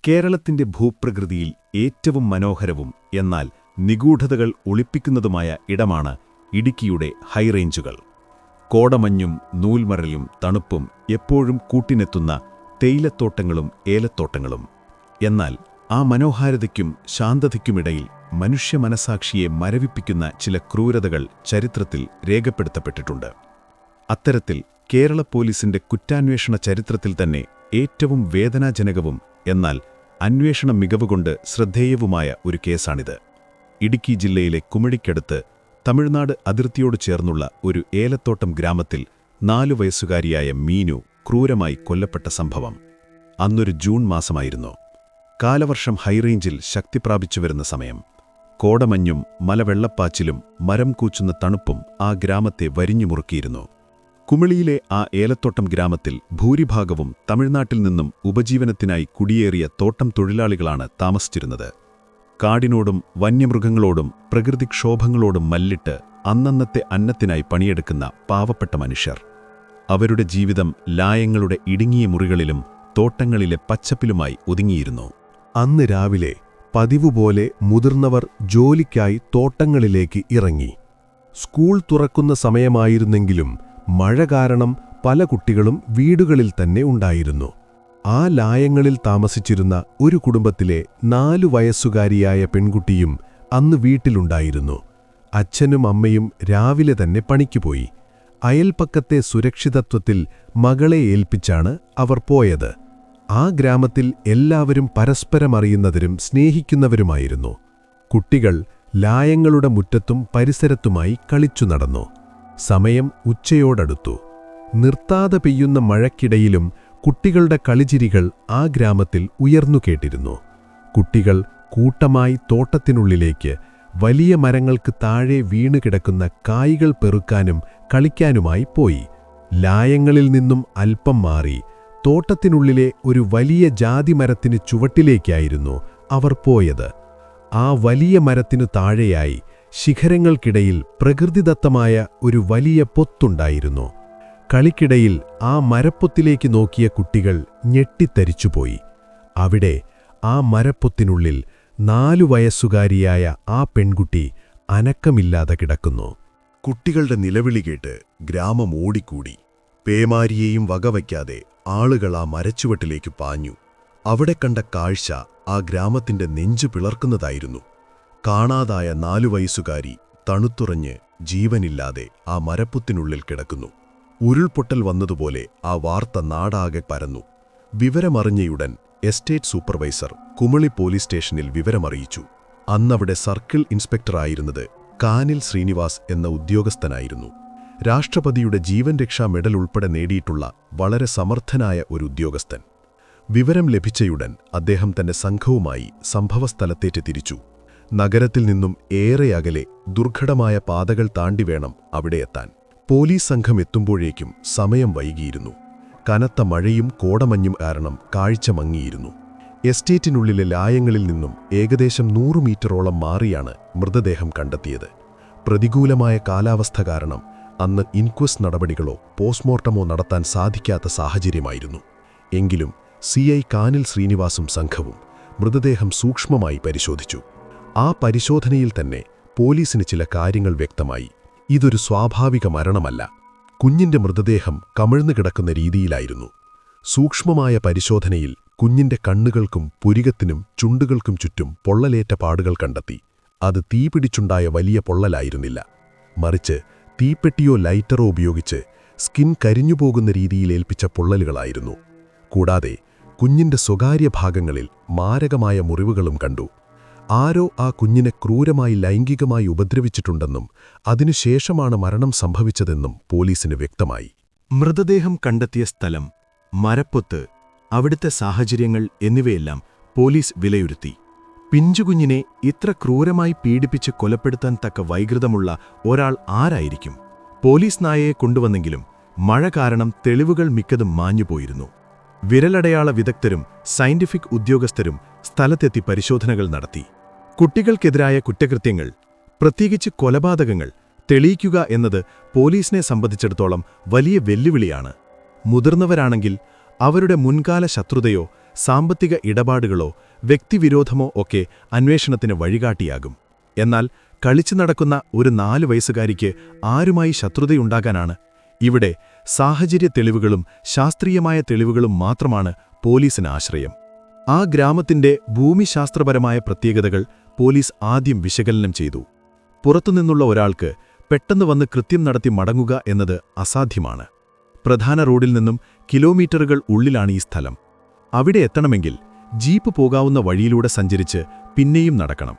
കേരളത്തിന്റെ ഭൂപ്രകൃതിയിൽ ഏറ്റവും മനോഹരവും എന്നാൽ നിഗൂഢതകൾ ഒളിപ്പിക്കുന്നതുമായ ഇടമാണ് ഇടുക്കിയുടെ ഹൈറേഞ്ചുകൾ. കോടമഞ്ഞും നൂൽമറലും തണുപ്പും എപ്പോഴും കൂട്ടിനെത്തുന്ന തേയിലത്തോട്ടങ്ങളും ഏലത്തോട്ടങ്ങളും. എന്നാൽ ആ മനോഹാരിതയ്ക്കും ശാന്തതയ്ക്കുമിടയിൽ മനുഷ്യമനസാക്ഷിയെ മരവിപ്പിക്കുന്ന ചില ക്രൂരതകൾ ചരിത്രത്തിൽ രേഖപ്പെടുത്തപ്പെട്ടിട്ടുണ്ട്. അത്തരത്തിൽ കേരള പോലീസിന്റെ കുറ്റാന്വേഷണ ചരിത്രത്തിൽ തന്നെ ഏറ്റവും വേദനാജനകവും എന്നാൽ അന്വേഷണ മികവുകൊണ്ട് ശ്രദ്ധേയവുമായ ഒരു കേസാണിത്. ഇടുക്കി ജില്ലയിലെ കുമളിക്കടുത്ത് തമിഴ്നാട് അതിർത്തിയോട് ചേർന്നുള്ള ഒരു ഏലത്തോട്ടം ഗ്രാമത്തിൽ 4 വയസ്സുകാരിയായ മീനു ക്രൂരമായി കൊല്ലപ്പെട്ട സംഭവം. അന്നൊരു ജൂൺ മാസമായിരുന്നു. കാലവർഷം ഹൈറേഞ്ചിൽ ശക്തി പ്രാപിച്ചുവരുന്ന സമയം. കോടമഞ്ഞും മലവെള്ളപ്പാച്ചിലും മരം കൂച്ചുന്ന തണുപ്പും ആ ഗ്രാമത്തെ വരിഞ്ഞുമുറുക്കിയിരുന്നു. കുമളിയിലെ ആ ഏലത്തോട്ടം ഗ്രാമത്തിൽ ഭൂരിഭാഗവും തമിഴ്നാട്ടിൽ നിന്നും ഉപജീവനത്തിനായി കുടിയേറിയ തോട്ടം തൊഴിലാളികളാണ് താമസിച്ചിരുന്നത്. കാടിനോടും വന്യമൃഗങ്ങളോടും പ്രകൃതിക്ഷോഭങ്ങളോടും മല്ലിട്ട് അന്നന്നത്തെ അന്നത്തിനായി പണിയെടുക്കുന്ന പാവപ്പെട്ട മനുഷ്യർ. അവരുടെ ജീവിതം ലായങ്ങളുടെ ഇടുങ്ങിയ മുറികളിലും തോട്ടങ്ങളിലെ പച്ചപ്പിലുമായി ഒതുങ്ങിയിരുന്നു. അന്ന് രാവിലെ പതിവുപോലെ മുതിർന്നവർ ജോലിക്കായി തോട്ടങ്ങളിലേക്ക് ഇറങ്ങി. സ്കൂൾ തുറക്കുന്ന സമയമായിരുന്നെങ്കിലും മഴ കാരണം പല കുട്ടികളും വീടുകളിൽ തന്നെ ഉണ്ടായിരുന്നു. ആ ലായങ്ങളിൽ താമസിച്ചിരുന്ന ഒരു കുടുംബത്തിലെ 4 വയസ്സുകാരിയായ പെൺകുട്ടിയും അന്ന് വീട്ടിലുണ്ടായിരുന്നു. അച്ഛനും അമ്മയും രാവിലെ തന്നെ പണിക്കുപോയി. അയൽപ്പക്കത്തെ സുരക്ഷിതത്വത്തിൽ മകളെ ഏൽപ്പിച്ചാണ് അവർ പോയത്. ആ ഗ്രാമത്തിൽ എല്ലാവരും പരസ്പരം അറിയുന്നവരും സ്നേഹിക്കുന്നവരുമായിരുന്നു. കുട്ടികൾ ലായങ്ങളുടെ മുറ്റത്തും പരിസരത്തുമായി കളിച്ചു നടന്നു. സമയം ഉച്ചയോടടുത്തു. നിർത്താതെ പെയ്യുന്ന മഴയ്ക്കിടയിലും കുട്ടികളുടെ കളിചിരികൾ ആ ഗ്രാമത്തിൽ ഉയർന്നു കേട്ടിരുന്നു. കുട്ടികൾ കൂട്ടമായി തോട്ടത്തിനുള്ളിലേക്ക്, വലിയ മരങ്ങൾക്ക് താഴെ വീണുകിടക്കുന്ന കായ്കൾ പെറുക്കാനും കളിക്കാനുമായി പോയി. ലായങ്ങളിൽ നിന്നും അല്പം മാറി തോട്ടത്തിനുള്ളിലെ ഒരു വലിയ ജാതിമരത്തിന് ചുവട്ടിലേക്കായിരുന്നു അവർ പോയത്. ആ വലിയ മരത്തിനു താഴെയായി ശിഖരങ്ങൾക്കിടയിൽ പ്രകൃതിദത്തമായ ഒരു വലിയ പൊത്തുണ്ടായിരുന്നു. കളിക്കിടയിൽ ആ മരപ്പൊത്തിലേക്ക് നോക്കിയ കുട്ടികൾ ഞെട്ടിത്തരിച്ചുപോയി. അവിടെ ആ മരപ്പൊത്തിനുള്ളിൽ 4 വയസ്സുകാരിയായ ആ പെൺകുട്ടി അനക്കമില്ലാതെ കിടക്കുന്നു. കുട്ടികളുടെ നിലവിളി കേട്ട് ഗ്രാമം ഓടിക്കൂടി. പേമാരിയെയും വകവയ്ക്കാതെ ആളുകൾ ആ മരച്ചുവട്ടിലേക്ക് പാഞ്ഞു. അവിടെ കണ്ട കാഴ്ച ആ ഗ്രാമത്തിന്റെ നെഞ്ചു പിളർക്കുന്നതായിരുന്നു. കാണാതായ 4 വയസ്സുകാരി തണുത്തുറഞ്ഞ് ജീവനില്ലാതെ ആ മരപ്പൊത്തിനുള്ളിൽ കിടക്കുന്നു. ഉരുൾപൊട്ടൽ വന്നതുപോലെ ആ വാർത്ത നാടാകെ പരന്നു. വിവരമറിഞ്ഞയുടൻ എസ്റ്റേറ്റ് സൂപ്പർവൈസർ കുമളി പോലീസ് സ്റ്റേഷനിൽ വിവരമറിയിച്ചു. അന്നവിടെ സർക്കിൾ ഇൻസ്പെക്ടറായിരുന്നത് കാനിൽ ശ്രീനിവാസ് എന്ന ഉദ്യോഗസ്ഥനായിരുന്നു. രാഷ്ട്രപതിയുടെ ജീവൻ രക്ഷാ മെഡൽ ഉൾപ്പെടെ നേടിയിട്ടുള്ള വളരെ സമർത്ഥനായ ഒരു ഉദ്യോഗസ്ഥൻ. വിവരം ലഭിച്ചയുടൻ അദ്ദേഹം തന്റെ സംഘവുമായി സംഭവസ്ഥലത്തേക്ക് തിരിച്ചു. നഗരത്തിൽ നിന്നും ഏറെ അകലെ ദുർഘടമായ പാതകൾ താണ്ടി വേണം അവിടെ എത്താൻ. പോലീസ് സംഘം എത്തുമ്പോഴേക്കും സമയം വൈകിയിരുന്നു. കനത്ത മഴയും കോടമഞ്ഞും കാരണം കാഴ്ച മങ്ങിയിരുന്നു. എസ്റ്റേറ്റിനുള്ളിലെ ലായങ്ങളിൽ നിന്നും ഏകദേശം 100 മീറ്ററോളം മാറിയാണ് മൃതദേഹം കണ്ടെത്തിയത്. പ്രതികൂലമായ കാലാവസ്ഥ കാരണം അന്ന് ഇൻക്വസ്റ്റ് നടപടികളോ പോസ്റ്റ്മോർട്ടമോ നടത്താൻ സാധിക്കാത്ത സാഹചര്യമായിരുന്നു. എങ്കിലും CI കാനിൽ ശ്രീനിവാസും സംഘവും മൃതദേഹം സൂക്ഷ്മമായി പരിശോധിച്ചു. ആ പരിശോധനയിൽ തന്നെ പോലീസിന് ചില കാര്യങ്ങൾ വ്യക്തമായി. ഇതൊരു സ്വാഭാവിക മരണമല്ല. കുഞ്ഞിന്റെ മൃതദേഹം കമിഴ്ന്നു കിടക്കുന്ന രീതിയിലായിരുന്നു. സൂക്ഷ്മമായ പരിശോധനയിൽ കുഞ്ഞിന്റെ കണ്ണുകൾക്കും പുരികത്തിനും ചുണ്ടുകൾക്കും ചുറ്റും പൊള്ളലേറ്റ പാടുകൾ കണ്ടെത്തി. അത് തീപിടിച്ചുണ്ടായ വലിയ പൊള്ളലായിരുന്നില്ല. മറിച്ച് തീപ്പെട്ടിയോ ലൈറ്ററോ ഉപയോഗിച്ച് സ്കിൻ കരിഞ്ഞുപോകുന്ന രീതിയിൽ ഏൽപ്പിച്ച പൊള്ളലുകളായിരുന്നു. കൂടാതെ കുഞ്ഞിന്റെ സ്വകാര്യ ഭാഗങ്ങളിൽ മാരകമായ മുറിവുകളും കണ്ടു. ആരോ ആ കുഞ്ഞിനെ ക്രൂരമായി ലൈംഗികമായി ഉപദ്രവിച്ചിട്ടുണ്ടെന്നും അതിനുശേഷമാണ് മരണം സംഭവിച്ചതെന്നും പോലീസിന് വ്യക്തമായി. മൃതദേഹം കണ്ടെത്തിയ സ്ഥലം, മരപ്പൊത്ത്, അവിടുത്തെ സാഹചര്യങ്ങൾ എന്നിവയെല്ലാം പോലീസ് വിലയിരുത്തി. പിഞ്ചുകുഞ്ഞിനെ ഇത്ര ക്രൂരമായി പീഡിപ്പിച്ച് കൊലപ്പെടുത്താൻ തക്ക വൈകൃതമുള്ള ഒരാൾ ആരായിരിക്കും? പോലീസ് നായയെ കൊണ്ടുവന്നെങ്കിലും മഴ കാരണം തെളിവുകൾ മിക്കതും മാഞ്ഞുപോയിരുന്നു. വിരലടയാള വിദഗ്ധരും സയന്റിഫിക് ഉദ്യോഗസ്ഥരും സ്ഥലത്തെത്തി പരിശോധനകൾ നടത്തി. കുട്ടികൾക്കെതിരായ കുറ്റകൃത്യങ്ങൾ, പ്രത്യേകിച്ച് കൊലപാതകങ്ങൾ, തെളിയിക്കുക എന്നത് പോലീസിനെ സംബന്ധിച്ചിടത്തോളം വലിയ വെല്ലുവിളിയാണ്. മുതിർന്നവരാണെങ്കിൽ അവരുടെ മുൻകാല ശത്രുതയോ സാമ്പത്തിക ഇടപാടുകളോ വ്യക്തിവിരോധമോ ഒക്കെ അന്വേഷണത്തിന് വഴികാട്ടിയാകും. എന്നാൽ കളിച്ചു നടക്കുന്ന ഒരു 4 വയസ്സുകാരിക്ക് ആരുമായി ശത്രുതയുണ്ടാകാനാണ്? ഇവിടെ സാഹചര്യ തെളിവുകളും ശാസ്ത്രീയമായ തെളിവുകളും മാത്രമാണ് പോലീസിന് ആശ്രയം. ആ ഗ്രാമത്തിന്റെ ഭൂമിശാസ്ത്രപരമായ പ്രത്യേകതകൾ പോലീസ് ആദ്യം വിശകലനം ചെയ്തു. പുറത്തുനിന്നുള്ള ഒരാൾക്ക് പെട്ടെന്ന് വന്ന് കൃത്യം നടത്തി മടങ്ങുക എന്നത് അസാധ്യമാണ്. പ്രധാന റോഡിൽ നിന്നും കിലോമീറ്ററുകൾ ഉള്ളിലാണ് ഈ സ്ഥലം. അവിടെ എത്തണമെങ്കിൽ ജീപ്പ് പോകാവുന്ന വഴിയിലൂടെ സഞ്ചരിച്ച് പിന്നെയും നടക്കണം.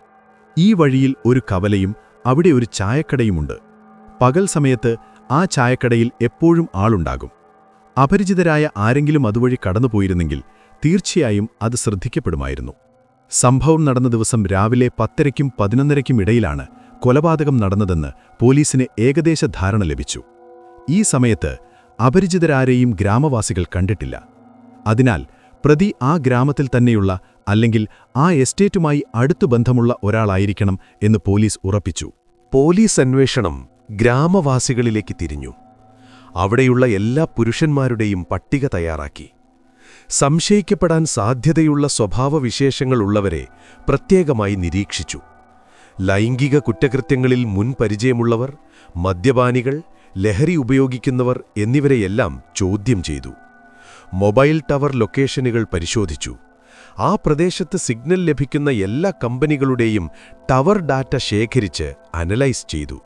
ഈ വഴിയിൽ ഒരു കവലയും അവിടെ ഒരു ചായക്കടയുമുണ്ട്. പകൽ സമയത്ത് ആ ചായക്കടയിൽ എപ്പോഴും ആളുണ്ടാകും. അപരിചിതരായ ആരെങ്കിലും അതുവഴി കടന്നുപോയിരുന്നെങ്കിൽ തീർച്ചയായും അത് ശ്രദ്ധിക്കപ്പെടുമായിരുന്നു. സംഭവം നടന്ന ദിവസം രാവിലെ 10:30ക്കും 11:30ക്കും ഇടയിലാണ് കൊലപാതകം നടന്നതെന്ന് പോലീസിന് ഏകദേശ ധാരണ ലഭിച്ചു. ഈ സമയത്ത് അപരിചിതരാരെയും ഗ്രാമവാസികൾ കണ്ടിട്ടില്ല. അതിനാൽ പ്രതി ആ ഗ്രാമത്തിൽ തന്നെയുള്ള അല്ലെങ്കിൽ ആ എസ്റ്റേറ്റുമായി അടുത്തു ബന്ധമുള്ള ഒരാളായിരിക്കണം എന്ന് പോലീസ് ഉറപ്പിച്ചു. പോലീസ് അന്വേഷണം ഗ്രാമവാസികളിലേക്ക് തിരിഞ്ഞു. അവിടെയുള്ള എല്ലാ പുരുഷന്മാരുടെയും പട്ടിക തയ്യാറാക്കി. സംശയിക്കപ്പെടാൻ സാധ്യതയുള്ള സ്വഭാവവിശേഷങ്ങളുള്ളവരെ പ്രത്യേകമായി നിരീക്ഷിച്ചു. ലൈംഗിക കുറ്റകൃത്യങ്ങളിൽ മുൻപരിചയമുള്ളവർ, മദ്യപാനികൾ, ലഹരി ഉപയോഗിക്കുന്നവർ എന്നിവരെയെല്ലാം ചോദ്യം ചെയ്തു. മൊബൈൽ ടവർ ലൊക്കേഷനുകൾ പരിശോധിച്ചു. ആ പ്രദേശത്ത് സിഗ്നൽ ലഭിക്കുന്ന എല്ലാ കമ്പനികളുടെയും ടവർ ഡാറ്റ ശേഖരിച്ച് അനലൈസ് ചെയ്തു.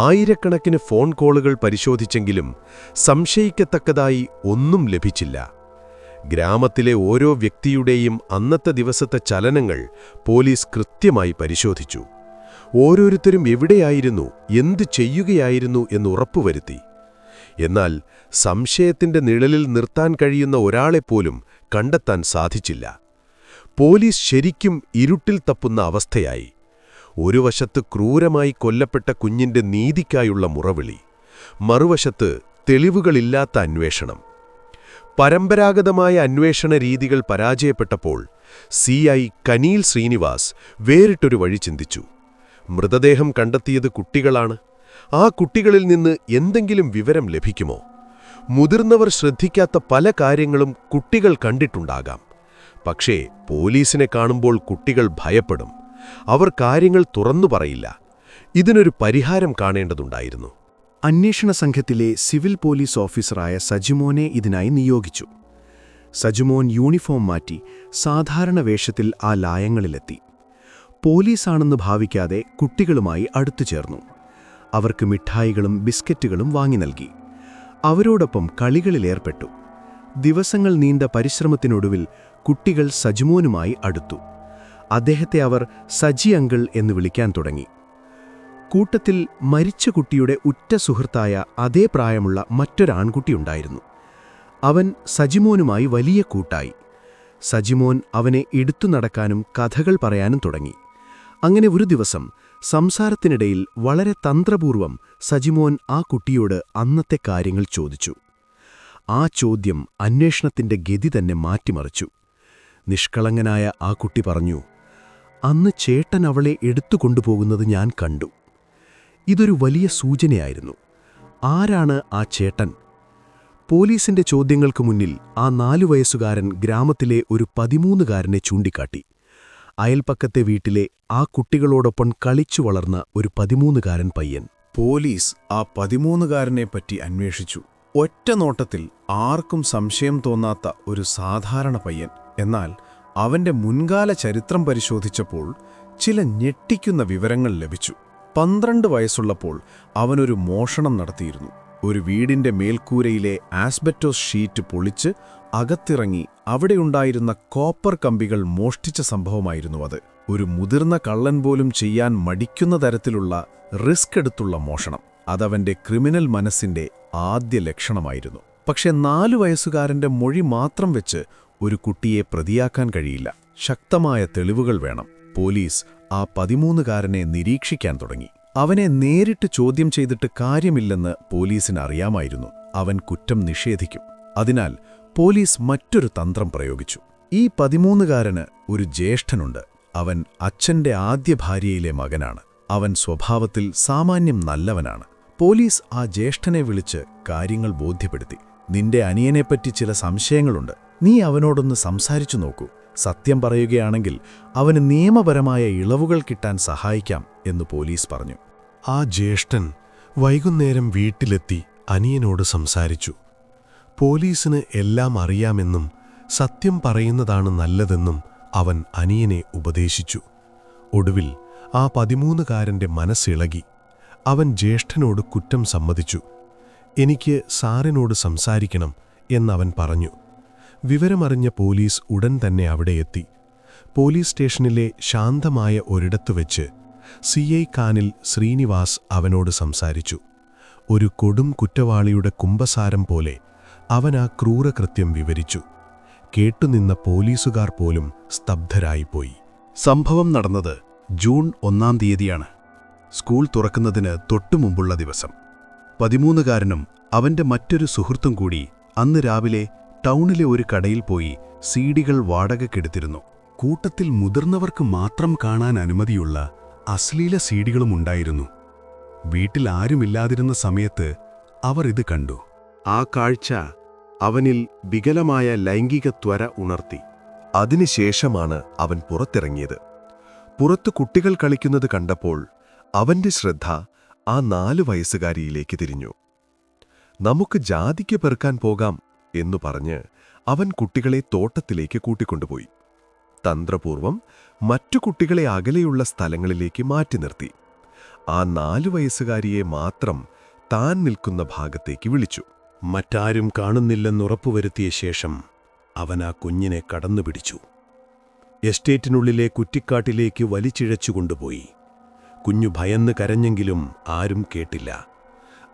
ആയിരക്കണക്കിന് ഫോൺ കോളുകൾ പരിശോധിച്ചെങ്കിലും സംശയിക്കത്തക്കതായി ഒന്നും ലഭിച്ചില്ല. ഗ്രാമത്തിലെ ഓരോ വ്യക്തിയുടെയും അന്നത്തെ ദിവസത്തെ ചലനങ്ങൾ പോലീസ് കൃത്യമായി പരിശോധിച്ചു. ഓരോരുത്തരും എവിടെയായിരുന്നു, എന്തു ചെയ്യുകയായിരുന്നു എന്ന് ഉറപ്പുവരുത്തി. എന്നാൽ സംശയത്തിന്റെ നിഴലിൽ നിർത്താൻ കഴിയുന്ന ഒരാളെപ്പോലും കണ്ടെത്താൻ സാധിച്ചില്ല. പോലീസ് ശരിക്കും ഇരുട്ടിൽ തപ്പുന്ന അവസ്ഥയായി. ഒരു വശത്ത് ക്രൂരമായി കൊല്ലപ്പെട്ട കുഞ്ഞിന്റെ നീതിക്കായുള്ള മുറവിളി, മറുവശത്ത് തെളിവുകളില്ലാത്ത അന്വേഷണം. പരമ്പരാഗതമായ അന്വേഷണ രീതികൾ പരാജയപ്പെട്ടപ്പോൾ CI കനീൽ ശ്രീനിവാസ് വേറിട്ടൊരു വഴി ചിന്തിച്ചു. മൃതദേഹം കണ്ടെത്തിയത് കുട്ടികളാണ്. ആ കുട്ടികളിൽ നിന്ന് എന്തെങ്കിലും വിവരം ലഭിക്കുമോ? മുതിർന്നവർ ശ്രദ്ധിക്കാത്ത പല കാര്യങ്ങളും കുട്ടികൾ കണ്ടിട്ടുണ്ടാകാം. പക്ഷേ പോലീസിനെ കാണുമ്പോൾ കുട്ടികൾ ഭയപ്പെടും. അവർ കാര്യങ്ങൾ തുറന്നു പറയില്ല. ഇതിനൊരു പരിഹാരം കാണേണ്ടതുണ്ടായിരുന്നു. അന്വേഷണ സംഘത്തിലെ സിവിൽ പോലീസ് ഓഫീസറായ സജിമോനെ ഇതിനായി നിയോഗിച്ചു. സജിമോൻ യൂണിഫോം മാറ്റി സാധാരണ വേഷത്തിൽ ആ ലായങ്ങളിലെത്തി. പോലീസാണെന്ന് ഭാവിക്കാതെ കുട്ടികളുമായി അടുത്തുചേർന്നു. അവർക്ക് മിഠായികളും ബിസ്ക്കറ്റുകളും വാങ്ങി നൽകി. അവരോടൊപ്പം കളികളിലേർപ്പെട്ടു. ദിവസങ്ങൾ നീണ്ട പരിശ്രമത്തിനൊടുവിൽ കുട്ടികൾ സജിമോനുമായി അടുത്തു. അദ്ദേഹത്തെ അവർ സജി അങ്കിൾ എന്ന് വിളിക്കാൻ തുടങ്ങി. കൂട്ടത്തിൽ മരിച്ച കുട്ടിയുടെ ഉറ്റ സുഹൃത്തായ അതേ പ്രായമുള്ള മറ്റൊരാൺകുട്ടിയുണ്ടായിരുന്നു. അവൻ സജിമോനുമായി വലിയ കൂട്ടായി. സജിമോൻ അവനെ എടുത്തു നടക്കാനും കഥകൾ പറയാനും തുടങ്ങി. അങ്ങനെ ഒരു ദിവസം സംസാരത്തിനിടയിൽ വളരെ തന്ത്രപൂർവം സജിമോൻ ആ കുട്ടിയോട് അന്നത്തെ കാര്യങ്ങൾ ചോദിച്ചു. ആ ചോദ്യം അന്വേഷണത്തിന്റെ ഗതി തന്നെ മാറ്റിമറിച്ചു. നിഷ്കളങ്കനായ ആ കുട്ടി പറഞ്ഞു, "അന്ന് ചേട്ടൻ അവളെ എടുത്തുകൊണ്ടുപോകുന്നത് ഞാൻ കണ്ടു." ഇതൊരു വലിയ സൂചനയായിരുന്നു. ആരാണ് ആ ചേട്ടൻ? പോലീസിന്റെ ചോദ്യങ്ങൾക്ക് മുന്നിൽ ആ 4 വയസ്സുകാരൻ ഗ്രാമത്തിലെ ഒരു 13കാരനെ ചൂണ്ടിക്കാട്ടി. അയൽപ്പക്കത്തെ വീട്ടിലെ ആ കുട്ടികളോടൊപ്പം കളിച്ചു വളർന്ന ഒരു 13കാരൻ പയ്യൻ. പോലീസ് ആ 13കാരനെപ്പറ്റി അന്വേഷിച്ചു. ഒറ്റ നോട്ടത്തിൽ ആർക്കും സംശയം തോന്നാത്ത ഒരു സാധാരണ പയ്യൻ. എന്നാൽ അവന്റെ മുൻകാല ചരിത്രം പരിശോധിച്ചപ്പോൾ ചില ഞെട്ടിക്കുന്ന വിവരങ്ങൾ ലഭിച്ചു. 12 വയസ്സുള്ളപ്പോൾ അവനൊരു മോഷണം നടത്തിയിരുന്നു. ഒരു വീടിന്റെ മേൽക്കൂരയിലെ ആസ്ബറ്റോസ് ഷീറ്റ് പൊളിച്ച് അകത്തിറങ്ങി അവിടെയുണ്ടായിരുന്ന കോപ്പർ കമ്പികൾ മോഷ്ടിച്ച സംഭവമായിരുന്നു അത്. ഒരു മുതിർന്ന കള്ളൻ പോലും ചെയ്യാൻ മടിക്കുന്ന തരത്തിലുള്ള റിസ്ക് എടുത്തുള്ള മോഷണം. അതവന്റെ ക്രിമിനൽ മനസ്സിന്റെ ആദ്യ ലക്ഷണമായിരുന്നു. പക്ഷെ 4 വയസ്സുകാരന്റെ മൊഴി മാത്രം വെച്ച് ഒരു കുട്ടിയെ പ്രതിയാക്കാൻ കഴിയില്ല. ശക്തമായ തെളിവുകൾ വേണം. പോലീസ് ആ 13കാരനെ നിരീക്ഷിക്കാൻ തുടങ്ങി. അവനെ നേരിട്ട് ചോദ്യം ചെയ്തിട്ട് കാര്യമില്ലെന്ന് പോലീസിന് അറിയാമായിരുന്നു. അവൻ കുറ്റം നിഷേധിക്കും. അതിനാൽ പോലീസ് മറ്റൊരു തന്ത്രം പ്രയോഗിച്ചു. ഈ 13കാരന് ഒരു ജ്യേഷ്ഠനുണ്ട്. അവൻ അച്ഛന്റെ ആദ്യ ഭാര്യയിലെ മകനാണ്. അവൻ സ്വഭാവത്തിൽ സാമാന്യം നല്ലവനാണ്. പോലീസ് ആ ജ്യേഷ്ഠനെ വിളിച്ച് കാര്യങ്ങൾ ബോധ്യപ്പെടുത്തി. "നിന്റെ അനിയനെപ്പറ്റി ചില സംശയങ്ങളുണ്ട്. നീ അവനോടൊന്ന് സംസാരിച്ചു നോക്കൂ. സത്യം പറയുകയാണെങ്കിൽ അവന് നിയമപരമായ ഇളവുകൾ കിട്ടാൻ സഹായിക്കാം എന്ന് പോലീസ് പറഞ്ഞു. ആ ജ്യേഷ്ഠൻ വൈകുന്നേരം വീട്ടിലെത്തി അനിയനോട് സംസാരിച്ചു. പോലീസിന് എല്ലാം അറിയാമെന്നും സത്യം പറയുന്നതാണ് നല്ലതെന്നും അവൻ അനിയനെ ഉപദേശിച്ചു. ഒടുവിൽ ആ 13കാരന്റെ മനസ്സിളകി. അവൻ ജ്യേഷ്ഠനോട് കുറ്റം സമ്മതിച്ചു. എനിക്ക് സാറിനോട് സംസാരിക്കണം എന്നവൻ പറഞ്ഞു. വിവരമറിഞ്ഞ പോലീസ് ഉടൻ തന്നെ അവിടെ എത്തി. പോലീസ് സ്റ്റേഷനിലെ ശാന്തമായ ഒരിടത്തുവെച്ച് CI കാനിൽ ശ്രീനിവാസ് അവനോട് സംസാരിച്ചു. ഒരു കൊടും കുറ്റവാളിയുടെ കുമ്പസാരം പോലെ അവൻ ആ ക്രൂരകൃത്യം വിവരിച്ചു. കേട്ടുനിന്ന പോലീസുകാർ പോലും സ്തബ്ധരായിപ്പോയി. സംഭവം നടന്നത് ജൂൺ 1-ാം തീയതിയാണ്. സ്കൂൾ തുറക്കുന്നതിന് തൊട്ടുമുമ്പുള്ള ദിവസം. 13കാരനും അവന്റെ മറ്റൊരു സുഹൃത്തും കൂടി അന്ന് രാവിലെ ടൗണിലെ ഒരു കടയിൽ പോയി സീഡികൾ വാടകയ്ക്കെടുത്തിരുന്നു. കൂട്ടത്തിൽ മുതിർന്നവർക്ക് മാത്രം കാണാൻ അനുമതിയുള്ള അശ്ലീല സീഡികളും ഉണ്ടായിരുന്നു. വീട്ടിൽ ആരുമില്ലാതിരുന്ന സമയത്ത് അവർ ഇത് കണ്ടു. ആ കാഴ്ച അവനിൽ വികലമായ ലൈംഗിക ത്വര ഉണർത്തി. അതിനുശേഷമാണ് അവൻ പുറത്തിറങ്ങിയത്. പുറത്തു കുട്ടികൾ കളിക്കുന്നത് കണ്ടപ്പോൾ അവന്റെ ശ്രദ്ധ ആ 4 വയസ്സുകാരിയിലേക്ക് തിരിഞ്ഞു. നമുക്ക് ജാതിക്ക് പെറുക്കാൻ പോകാം എന്നു പറഞ്ഞ് അവൻ കുട്ടികളെ തോട്ടത്തിലേക്ക് കൂട്ടിക്കൊണ്ടുപോയി. തന്ത്രപൂർവം മറ്റു കുട്ടികളെ അകലെയുള്ള സ്ഥലങ്ങളിലേക്ക് മാറ്റി നിർത്തി. ആ 4 വയസ്സുകാരിയെ മാത്രം താൻ നിൽക്കുന്ന ഭാഗത്തേക്ക് വിളിച്ചു. മറ്റാരും കാണുന്നില്ലെന്നുറപ്പുവരുത്തിയ ശേഷം അവൻ ആ കുഞ്ഞിനെ കടന്നുപിടിച്ചു. എസ്റ്റേറ്റിനുള്ളിലെ കുറ്റിക്കാട്ടിലേക്ക് വലിച്ചിഴച്ചുകൊണ്ടുപോയി. കുഞ്ഞു ഭയന്ന് കരഞ്ഞെങ്കിലും ആരും കേട്ടില്ല.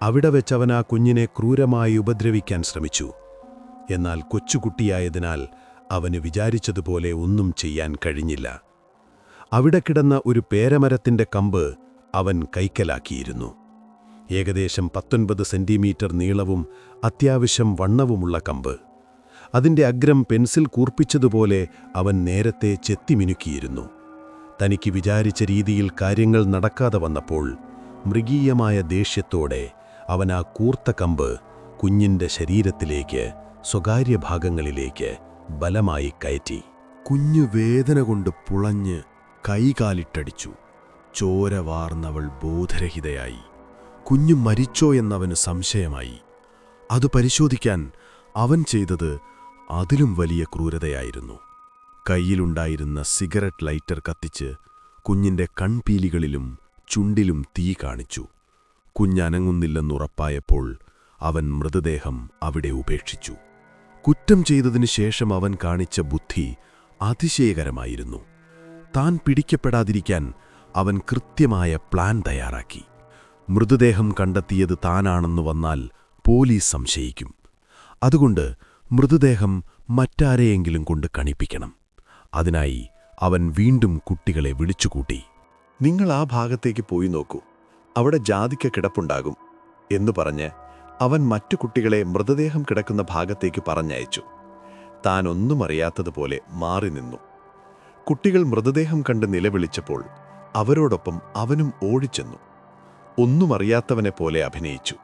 അവിടെ വെച്ചവൻ ആ കുഞ്ഞിനെ ക്രൂരമായി ഉപദ്രവിക്കാൻ ശ്രമിച്ചു. എന്നാൽ കൊച്ചുകുട്ടിയായതിനാൽ അവന് വിചാരിച്ചതുപോലെ ഒന്നും ചെയ്യാൻ കഴിഞ്ഞില്ല. അവിടെ കിടന്ന ഒരു പേരമരത്തിന്റെ കമ്പ് അവൻ കൈക്കലാക്കിയിരുന്നു. ഏകദേശം 19 സെന്റിമീറ്റർ നീളവും അത്യാവശ്യം വണ്ണവുമുള്ള കമ്പ്. അതിന്റെ അഗ്രം പെൻസിൽ കൂർപ്പിച്ചതുപോലെ അവൻ നേരത്തെ ചെത്തിമിനുക്കിയിരുന്നു. തനിക്ക് വിചാരിച്ച രീതിയിൽ കാര്യങ്ങൾ നടക്കാതെ വന്നപ്പോൾ മൃഗീയമായ ദേഷ്യത്തോടെ അവൻ ആ കൂർത്ത കമ്പ് കുഞ്ഞിന്റെ ശരീരത്തിലേക്ക്, സ്വകാര്യ ഭാഗങ്ങളിലേക്ക് ബലമായി കയറ്റി. കുഞ്ഞു വേദന കൊണ്ട് പുളഞ്ഞ് കൈകാലിട്ടടിച്ചു. ചോര വാർന്നവൾ ബോധരഹിതയായി. കുഞ്ഞു മരിച്ചോ എന്നവന് സംശയമായി. അത് പരിശോധിക്കാൻ അവൻ ചെയ്തത് അതിലും വലിയ ക്രൂരതയായിരുന്നു. കയ്യിലുണ്ടായിരുന്ന സിഗരറ്റ് ലൈറ്റർ കത്തിച്ച് കുഞ്ഞിന്റെ കൺപീലികളിലും ചുണ്ടിലും തീ കാണിച്ചു. കുഞ്ഞനങ്ങുന്നില്ലെന്നുറപ്പായപ്പോൾ അവൻ മൃതദേഹം അവിടെ ഉപേക്ഷിച്ചു. കുറ്റം ചെയ്തതിനു ശേഷം അവൻ കാണിച്ച ബുദ്ധി അതിശയകരമായിരുന്നു. താൻ പിടിക്കപ്പെടാതിരിക്കാൻ അവൻ കൃത്യമായ പ്ലാൻ തയ്യാറാക്കി. മൃതദേഹം കണ്ടെത്തിയത് താനാണെന്നു വന്നാൽ പോലീസ് സംശയിക്കും. അതുകൊണ്ട് മൃതദേഹം മറ്റാരെയെങ്കിലും കൊണ്ട് കണിപ്പിക്കണം. അതിനായി അവൻ വീണ്ടും കുട്ടികളെ വിളിച്ചുകൂട്ടി. നിങ്ങൾ ആ ഭാഗത്തേക്ക് പോയി നോക്കൂ, അവിടെ ജാതിക്ക കിടപ്പുണ്ടാകും എന്നു പറഞ്ഞ് അവൻ മറ്റു കുട്ടികളെ മൃതദേഹം കിടക്കുന്ന ഭാഗത്തേക്ക് പറഞ്ഞയച്ചു. താൻ ഒന്നും അറിയാത്തതുപോലെ മാറി നിന്നു. കുട്ടികൾ മൃതദേഹം കണ്ട് നിലവിളിച്ചപ്പോൾ അവരോടൊപ്പം അവനും ഓടിച്ചെന്നു. ഒന്നും അറിയാത്തവനെപ്പോലെ അഭിനയിച്ചു.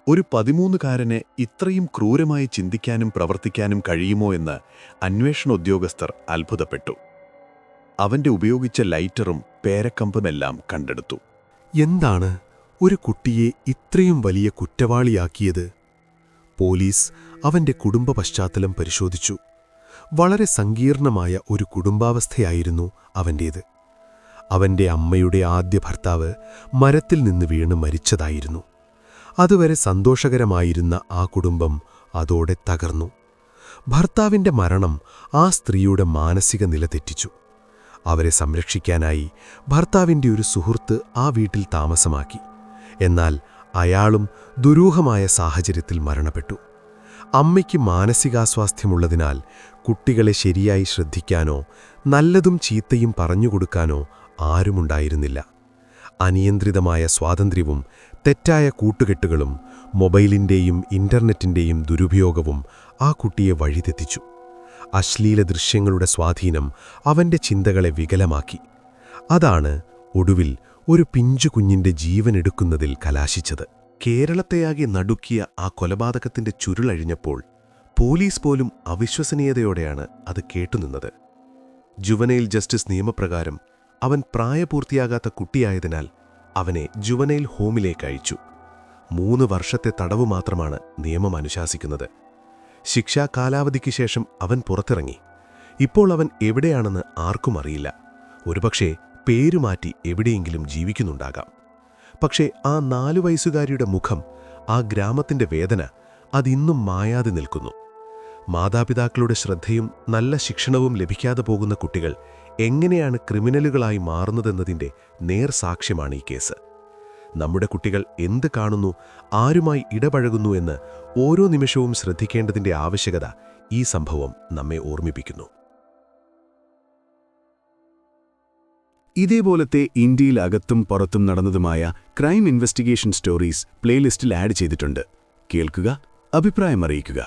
ഒരു 13കാരന് ഇത്രയും ക്രൂരമായി ചിന്തിക്കാനും പ്രവർത്തിക്കാനും കഴിയുമോ എന്ന് അന്വേഷണ ഉദ്യോഗസ്ഥർ അത്ഭുതപ്പെട്ടു. അവന്റെ ഉപയോഗിച്ച ലൈറ്ററും പേരക്കമ്പുമെല്ലാം കണ്ടെടുത്തു. എന്താണ് ഒരു കുട്ടിയെ ഇത്രയും വലിയ കുറ്റവാളിയാക്കിയത്? പോലീസ് അവന്റെ കുടുംബ പശ്ചാത്തലം പരിശോധിച്ചു. വളരെ സങ്കീർണമായ ഒരു കുടുംബാവസ്ഥയായിരുന്നു അവന്റേത്. അവന്റെ അമ്മയുടെ ആദ്യ ഭർത്താവ് മരത്തിൽ നിന്ന് വീണ് മരിച്ചതായിരുന്നു. അതുവരെ സന്തോഷകരമായിരുന്ന ആ കുടുംബം അതോടെ തകർന്നു. ഭർത്താവിന്റെ മരണം ആ സ്ത്രീയുടെ മാനസിക നില തെറ്റിച്ചു. അവരെ സംരക്ഷിക്കാനായി ഭർത്താവിന്റെ ഒരു സുഹൃത്ത് ആ വീട്ടിൽ താമസമാക്കി. എന്നാൽ അയാളും ദുരൂഹമായ സാഹചര്യത്തിൽ മരണപ്പെട്ടു. അമ്മയ്ക്ക് മാനസികാസ്വാസ്ഥ്യമുള്ളതിനാൽ കുട്ടികളെ ശരിയായി ശ്രദ്ധിക്കാനോ നല്ലതും ചീത്തയും പറഞ്ഞുകൊടുക്കാനോ ആരുമുണ്ടായിരുന്നില്ല. അനിയന്ത്രിതമായ സ്വാതന്ത്ര്യവും തെറ്റായ കൂട്ടുകെട്ടുകളും മൊബൈലിന്റെയും ഇന്റർനെറ്റിന്റെയും ദുരുപയോഗവും ആ കുട്ടിയെ വഴിതെറ്റിച്ചു. അശ്ലീല ദൃശ്യങ്ങളുടെ സ്വാധീനം അവന്റെ ചിന്തകളെ വികലമാക്കി. അതാണ് ഒടുവിൽ ഒരു പിഞ്ചുകുഞ്ഞിന്റെ ജീവനെടുക്കുന്നതിൽ കലാശിച്ചത്. കേരളത്തെയാകെ നടുക്കിയ ആ കൊലപാതകത്തിന്റെ ചുരുളഴിഞ്ഞപ്പോൾ പോലീസ് പോലും അവിശ്വസനീയതയോടെയാണ് അത് കേട്ടുനിന്നത്. ജുവനൈൽ ജസ്റ്റിസ് നിയമപ്രകാരം അവൻ പ്രായപൂർത്തിയാകാത്ത കുട്ടിയായതിനാൽ അവനെ ജുവനൈൽ ഹോമിലേക്ക് അയച്ചു. 3 വർഷത്തെ തടവ് മാത്രമാണ് നിയമം അനുശാസിക്കുന്നത്. ശിക്ഷാ കാലാവധിക്ക് ശേഷം അവൻ പുറത്തിറങ്ങി. ഇപ്പോൾ അവൻ എവിടെയാണെന്ന് ആർക്കും അറിയില്ല. ഒരുപക്ഷേ പേരുമാറ്റി എവിടെയെങ്കിലും ജീവിക്കുന്നുണ്ടാകാം. പക്ഷേ ആ 4 വയസ്സുകാരിയുടെ മുഖം, ആ ഗ്രാമത്തിന്റെ വേദന, അതിന്നും മായാതെ നിൽക്കുന്നു. മാതാപിതാക്കളുടെ ശ്രദ്ധയും നല്ല ശിക്ഷണവും ലഭിക്കാതെ പോകുന്ന കുട്ടികൾ എങ്ങനെയാണ് ക്രിമിനലുകളായി മാറുന്നതെന്നതിൻ്റെ നേർസാക്ഷ്യമാണ് ഈ കേസ്. നമ്മുടെ കുട്ടികൾ എന്ത് കാണുന്നു, ആരുമായി ഇടപഴകുന്നു എന്ന് ഓരോ നിമിഷവും ശ്രദ്ധിക്കേണ്ടതിൻ്റെ ആവശ്യകത ഈ സംഭവം നമ്മെ ഓർമ്മിപ്പിക്കുന്നു. ഇതേപോലത്തെ ഇന്ത്യയിൽ അകത്തും പുറത്തും നടന്നതുമായ ക്രൈം ഇൻവെസ്റ്റിഗേഷൻ സ്റ്റോറീസ് പ്ലേലിസ്റ്റിൽ ആഡ് ചെയ്തിട്ടുണ്ട്. കേൾക്കുക, അഭിപ്രായം അറിയിക്കുക.